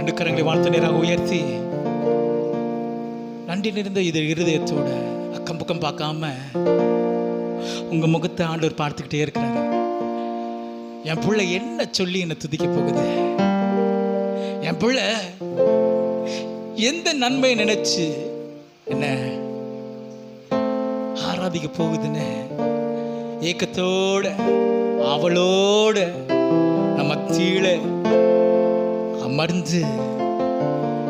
ரெண்டு கரங்களை வாழ்த்து நேராக உயர்த்தி நன்றி நிறைந்த இது இருதயத்தோட அக்கம் பக்கம் பார்க்காம உங்க முகத்தை ஆண்டவர் பார்த்துக்கிட்டே இருக்கிறாரு. என் பிள்ளை என்ன சொல்லி என்னை துதிக்க போகுது, என் பிள்ளை எந்த நன்மையை நினைச்சு என்ன ஆராதிக்க போகுதுன்னு ஏக்கத்தோட அவளோட நம்ம மத்தியில அமர்ந்து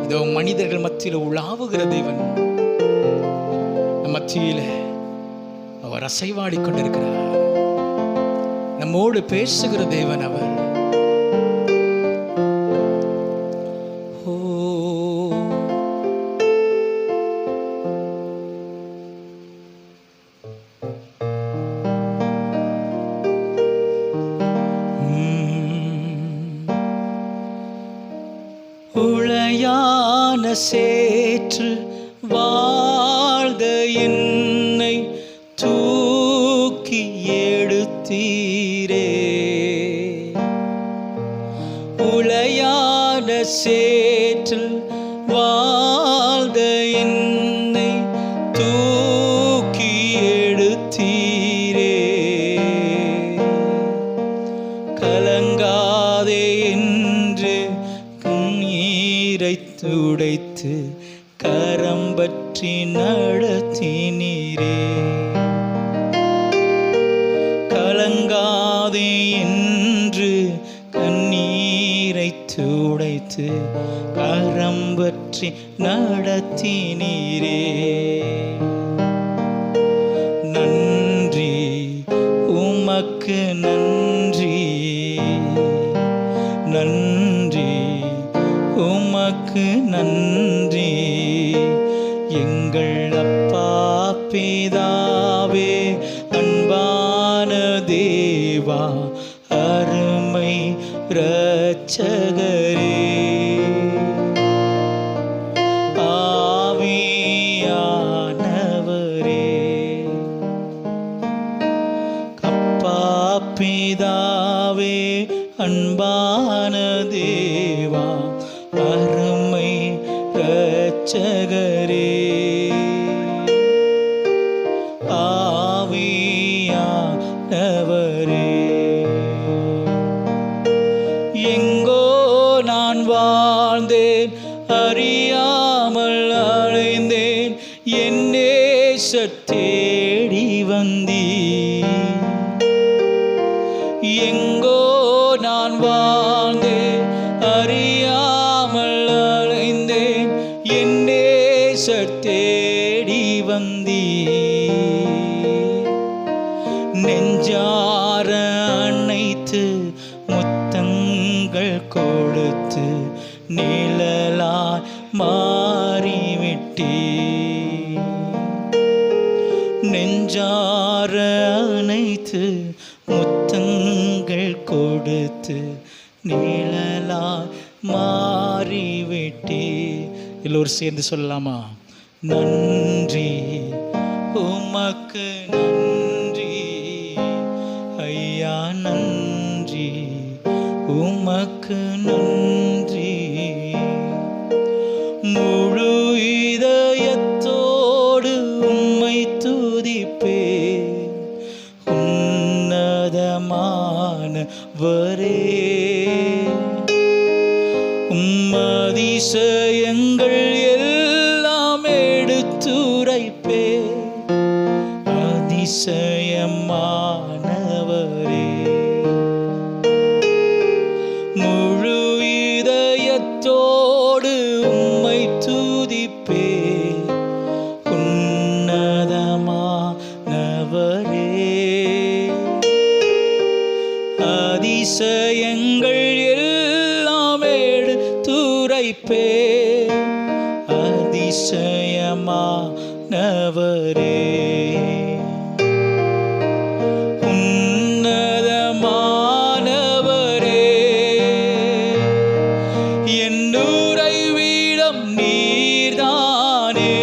இதோ மனிதர்கள் மத்தியில் உலாவுகிற தேவன் நம்ம மத்தியில அவர் அசைவாடி கொண்டிருக்கிறார். நம்மோடு பேசுகிற தேவன் அவர். உளையான சேற்று வாழ்ந்த என்னை தூக்கி எடுத்தீரே, உளையான சேற்றில் வாழ்ந்த என்னை தூக்கி எடுத்தீரே, கலங்காதே என்று கண்ணீரை துடைத்து கரம் பற்றி நடத்தினீரே, கலங்காதே என்று கண்ணீரை துடைத்து கரம் பற்றி நடத்தினீரே. நன்றி உமக்கு நன்றி, நன்றி உமக்கு நன்றி. எங்கள் அப்பா பிதாவே, அன்பான தேவா, அருமை இரட்சகரே, ஆவியானவரே, அப்பா பிதாவே, அன்பான தேவா, அருமை இரட்சகரே, ஆவியானவரே. எங்கோ நான் வாழ்ந்தேன், அறியாமல் அலைந்தேன், என் நேசர் தேடி வந்தீர். எங்கோ நான் வாழ்ந்தேன், அறியாமல் அலைந்தேன், என் நேசர் தேடி வந்தீர். நெஞ்சார அணைத்து முத்தங்கள் கொடுத்து நிழலாய் மாறிவிட்டீர். நெஞ்சார அணைத்து முத்தங்கள் கொடுத்து நிழலாய் மாறிவிட்டீர். எல்லோரும் சேர்ந்து சொல்லலாமா? நன்றி உமக்கு நன்றி ஐயா, நன்றி உமக்கு நன்றி. முழு இதயத்தோடு உம்மை துதிப்பேன், உன்னதமானவரே, அதிசயங்கள் எல்லாம் எடுத்துரைப்பேன், அதிசயமானவரே. முழு இதயத்தோடு உம்மை துதிப்பேன், உன்னதமானவரே, அதிசயங்கள் எல்லாம் எடுத்துரைப்பேன், அதிசயமானவரே, உன்னதமானவரே. என் உறைவிடம் நீர்தானே,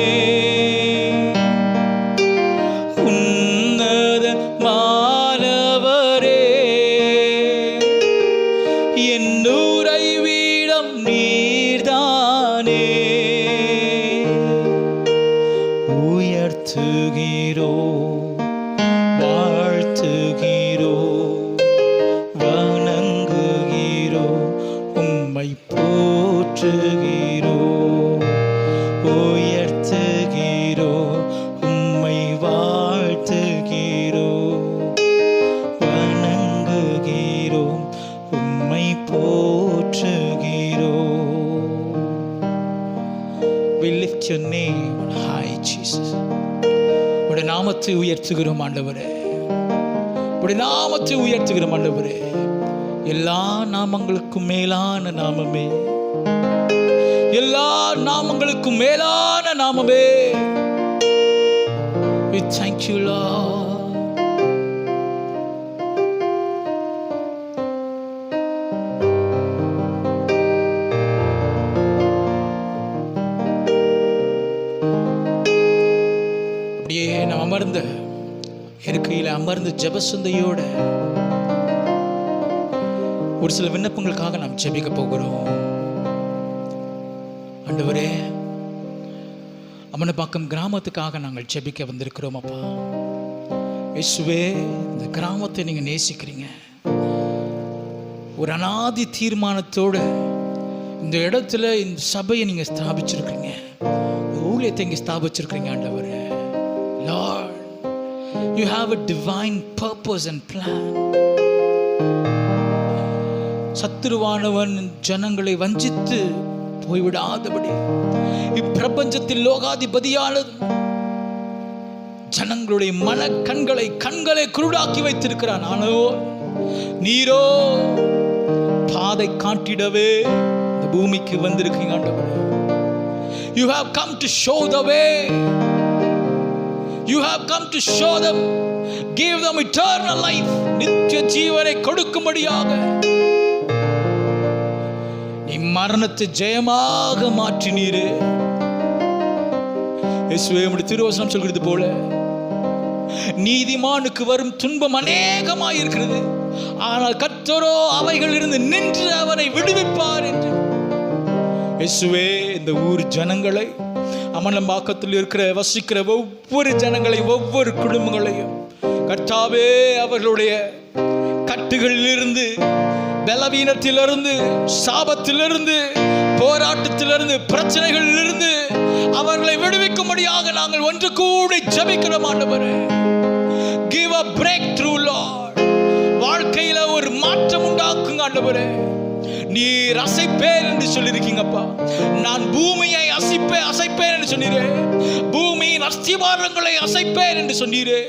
உன்னதமானவரே, என் உறைவிடம் நீர்தானே, நாமத்தை உயர்த்துகிறோம் ஆண்டவரே, உடைய நாமத்தை உயர்த்துகிறோம் ஆண்டவரே. எல்லா நாமங்களுக்கும் மேலான நாமமே, எல்லா நாமங்களுக்கும் மேலான நாமமே. We thank you, Lord. அப்படியே நாம் அமர்ந்த இருக்கையில் அமர்ந்து ஜெபசுந்தையோட ஒரு சில விண்ணப்பங்களுக்காக நாம் ஜெபிக்க போகிறோம். ஆண்டவரே, அமனப்பாக்கம் கிராமத்துக்காக நாங்கள் ஜெபிக்க வந்திருக்கிறோம் அப்பா. இயேசுவே, இந்த கிராமத்தை நீங்க நேசிக்கிறீங்க. ஒரு அநாதி தீர்மானத்தோடு இந்த இடத்துல இந்த சபையை நீங்க ஸ்தாபிச்சிருக்கீங்க, ஊழியத்தை இங்க ஸ்தாபிச்சிருக்கீங்க ஆண்டவரே. Lord, you have a divine purpose and plan. சத்துருவானவன் ஜனங்களை வஞ்சித்து போய்விடாதபடி இப்பிரபஞ்சத்தில் லோகாதிபதியாளர் ஜனங்களுடைய மன கண்களை குருடாக்கி வைத்திருக்கிறான். ஆனோ நீரோ பாதை காட்டிடவே இந்த பூமிக்கு வந்திருக்கீங்க ஆண்டவரே. You have come to show the way. You have come to show them, give them eternal life. நித்திய ஜீவனை கொடுக்கும்படியாக மரணத்தை ஜெயமாக மாற்றினீரே. இயேசுவே, உம்முடைய திருவசனம் சொல்கிறது போல நீதிமானுக்கு வரும் துன்பம் அநேகமாய் இருக்கிறது, ஆனால் கர்த்தரோ அவைகளிலிருந்து நின்று அவனை விடுவிப்பார் என்று. இயேசுவே, இந்த ஊர் ஜனங்களை, அமலம்பாக்கத்தில் இருக்கிற வசிக்கிற ஒவ்வொரு ஜனங்களை, ஒவ்வொரு குடும்பங்களையும் கர்த்தாவே அவர்களுடைய கட்டுகளிலிருந்து, பலவீனத்திலிருந்து, சாபத்திலிருந்து, போராட்டத்திலிருந்து, பிரச்சனைகளிலிருந்து அவர்களை விடுவிக்கும்படியாக நாங்கள் ஒன்று கூடி ஜெபிக்கிறோம் ஆண்டவரே. Give a breakthrough, Lord. வாழ்க்கையில ஒரு மாற்றம் உண்டாக்குங்க ஆண்டவரே. நீர் அசைப்பேன் என்று சொல்லியிருக்கீங்கப்பா. நான் பூமியை அசைப்பேன் என்று சொன்னீரே. பூமியின் அஸ்திவாரங்களை அசைப்பேன் என்று சொன்னீரே.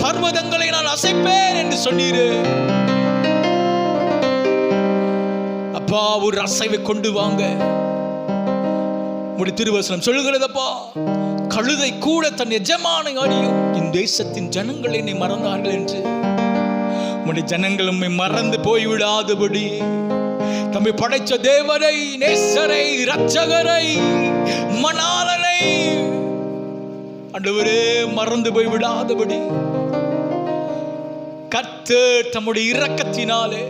பர்வதங்களை நான் அசைப்பேன் என்று சொன்னீரே. அப்பா, ஒரு அசைவை கொண்டு வாங்க. உம்முடைய திருவசனம் சொல்லுகிறதப்பா, கழுதை கூட தன் எஜமானை அறியும், இந்த தேசத்தின் ஜனங்கள் என்னை மறந்தார்கள் என்று. உம்முடைய ஜனங்கள் உம்மை மறந்து போய்விடாதபடி தம்மை படைத்த தேவனை, நேசரை, இரட்சகரை, மணாளனை ஆண்டவரே மறந்து போய்விடாதபடி கர்த்தர் தம்முடைய இரக்கத்தினாலே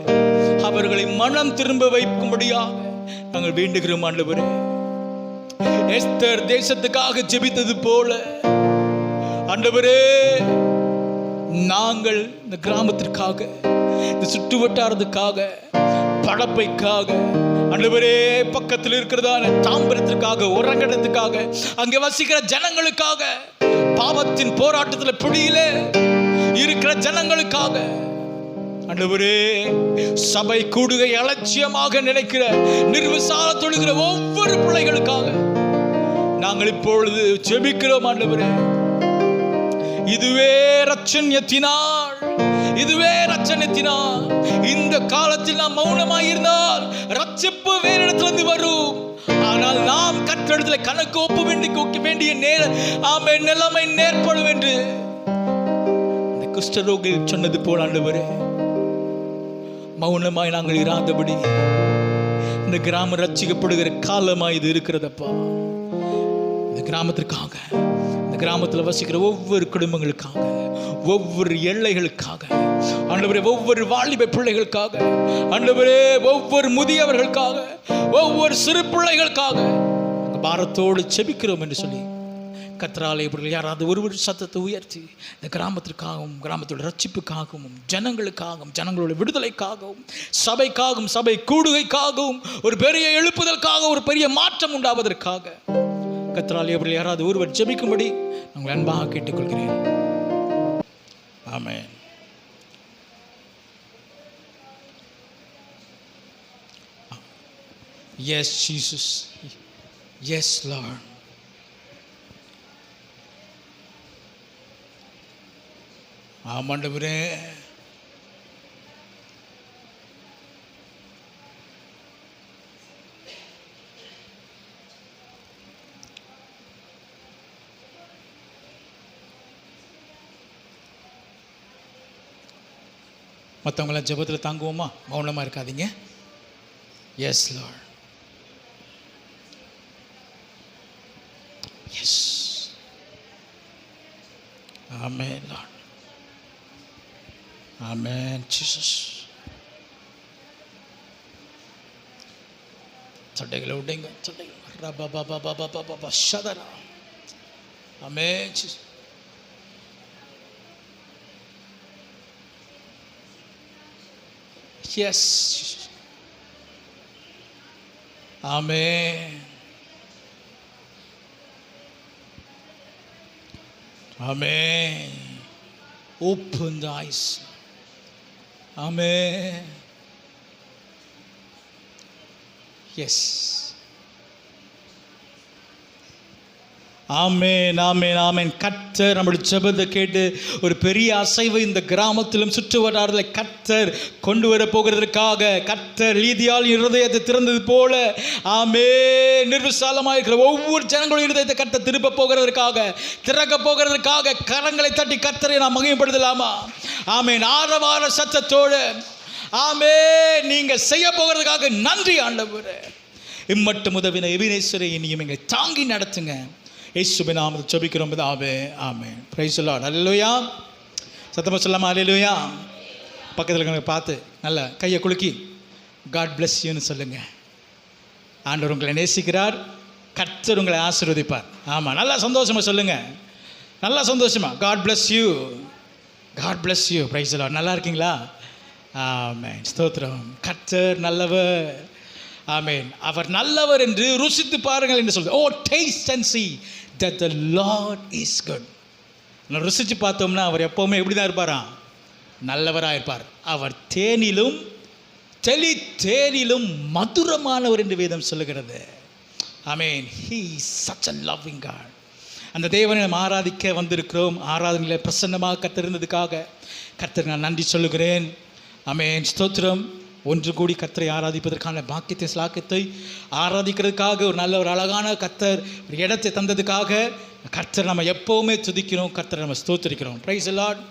அவர்களை மனம் திரும்ப வைக்கும்படியாக நாங்கள் வேண்டுகிறோம் ஆண்டவரே. எஸ்தர் தேசத்துக்காக ஜெபித்தது போல ஆண்டவரே, நாங்கள் இந்த கிராமத்திற்காக, இந்த சுற்று வட்டாரத்துக்காக, படப்பைக்காக, ஆண்டவரே பக்கத்தில் இருக்கிறதான தாம்பரத்திற்காக, உரங்கடத்துக்காக, அங்கே வசிக்கிற ஜனங்களுக்காக, பாவத்தின் போராட்டத்தில் பிடியிலே இருக்கிற ஜனங்களுக்காக, ஆண்டவரே சபை கூடுகை அலட்சியமாக நினைக்கிற, நிர்விசார தொழுகிற ஒவ்வொரு பிள்ளைகளுக்காக நாங்கள் இப்பொழுது ஜெபிக்கிறோம் ஆண்டவரே. இதுவே ரட்சண்யத்தினால், இதுவே ரட்சண்யத்தினால். இந்த காலத்தில் நாம் மௌனமாக இருந்தால் ரட்சிப்பு வேறு இடத்திலிருந்து வரும். ஆனால் நாம் கற்றெடுத்துல கணக்கு ஒப்பு வேண்டிய நிலைமை நேர்படும் என்று அந்த குஷ்டரோகி சொன்னது போல ஆண்டவரே, மௌனமாய் நாங்கள் இராதபடி இந்த கிராமம் ரட்சிக்கப்படுகிற காலமாய் இது இருக்கிறதப்பா. இந்த கிராமத்திற்காக, இந்த கிராமத்தில் வசிக்கிற ஒவ்வொரு குடும்பங்களுக்காக, ஒவ்வொரு எல்லைகளுக்காக ஆண்டவரே, ஒவ்வொரு வாலிப பிள்ளைகளுக்காக ஆண்டவரே, ஒவ்வொரு முதியவர்களுக்காக, ஒவ்வொரு சிறு பிள்ளைகளுக்காக பாரத்தோடு செபிக்கிறோம் என்று சொல்லி கர்த்தராலே இவர்கள் யாராவது ஒருவர் சத்தத்தை உயர்த்தி இந்த கிராமத்திற்காகவும், கிராமத்தோட ரட்சிப்புக்காகவும், ஜனங்களுக்காகவும், ஜனங்களோட விடுதலைக்காகவும், சபைக்காகவும், சபை கூடுகைக்காகவும், ஒரு பெரிய எழுப்புதலுக்காக, ஒரு பெரிய மாற்றம் உண்டாவதற்காக கர்த்தராலே இவர்கள் யாராவது ஒருவர் ஜெபிக்கும்படி நாங்கள் அன்பாக கேட்டுக்கொள்கிறேன். ஆமென். Yes, Jesus. Yes, Lord. ஆமாண்டவரே. மற்றவங்களாம் ஜெபத்தில் தாங்குவோமா? மௌனமாக இருக்காதீங்க. Yes Lord, yes. Amen Lord, amen Jesus. சட்டைகளை விடுங்க, சட்டைகள். ரபா ஷதரா. Amen Jesus. Yes. Amen. Amen. Open the eyes. Amen. Yes. Amen, amen, amen. கர்த்தர் நம்முடைய ஜெபத்தை கேட்டு ஒரு பெரிய அசைவை இந்த கிராமத்திலும் சுற்று வட்டாரத்தில் கர்த்தர் கொண்டு வர போகிறதற்காக, கர்த்தர் லீதியால் இருதயத்தை திறந்தது போல ஆமென் நிர்விசாலமாக இருக்கிற ஒவ்வொரு ஜனங்களுடைய இருதயத்தை கர்த்தர் திருப்ப போகிறதற்காக, திறக்க போகிறதற்காக கரங்களை தட்டி கர்த்தரை நாம் மகிமைப்படுத்தலாமா? ஆமென். ஆரவார சத்தத்தோடு ஆமென். நீங்க செய்ய போகிறதுக்காக நன்றி ஆண்டவரே. இம்மட்டும் உதவின எபினேசரை இனியும் எங்களை தாங்கி நடத்துங்க. இயேசுவின் நாமத்தில் ஜெபிக்கிறோம் பிதாவே, ஆமென். Price the Lord. ஹல்லேலூயா. சத்தமா சொல்லாமா? ஹல்லேலூயா. பக்கத்தில் இருக்கிறவங்க பார்த்து நல்லா கையை குலுக்கி காட் பிளஸ் யூன்னு சொல்லுங்க. ஆண்டவர் உங்களை நேசிக்கிறார், கர்த்தர் உங்களை ஆசீர்வதிப்பார். ஆமாம், நல்லா சந்தோஷமாக சொல்லுங்க, நல்லா சந்தோஷமா. God bless you, God bless you. Praise the Lord. நல்லா இருக்கீங்களா? ஆமென், ஸ்தோத்திரம். கர்த்தர் நல்லவர். ஆமென். அவர் நல்லவர் என்று ருசித்து பாருங்கள் என்று சொல்லுது. Oh taste and see that the Lord is good. ருசித்து பார்த்தோம்னா அவர் எப்போவுமே எப்படி தான் இருப்பாராம்? நல்லவராக இருப்பார். அவர் தேனிலும் தேனிலும் மதுரமானவர் என்று வேதம் சொல்லுகிறது. ஆமென். He is such a loving God. அந்த தேவனை நாம் ஆராதிக்க வந்திருக்கிறோம். ஆராதனையில் பிரசன்னமாக கர்த்தர் இருந்ததுக்காக கர்த்தர் நான் நன்றி சொல்லுகிறேன். ஆமென், ஸ்தோத்திரம். ஒன்று கூடி கர்த்தரை ஆராதிப்பதற்கான பாக்கியத்தை ஸ்லாக்கியத்தை ஆராதிக்கிறதுக்காக ஒரு நல்ல ஒரு அழகான கர்த்தர் ஒரு இடத்தை தந்ததுக்காக கர்த்தர் நம்ம எப்போவுமே துதிக்கிறோம், கர்த்தரை நம்ம ஸ்தோத்திரிக்கிறோம். Price the Lord.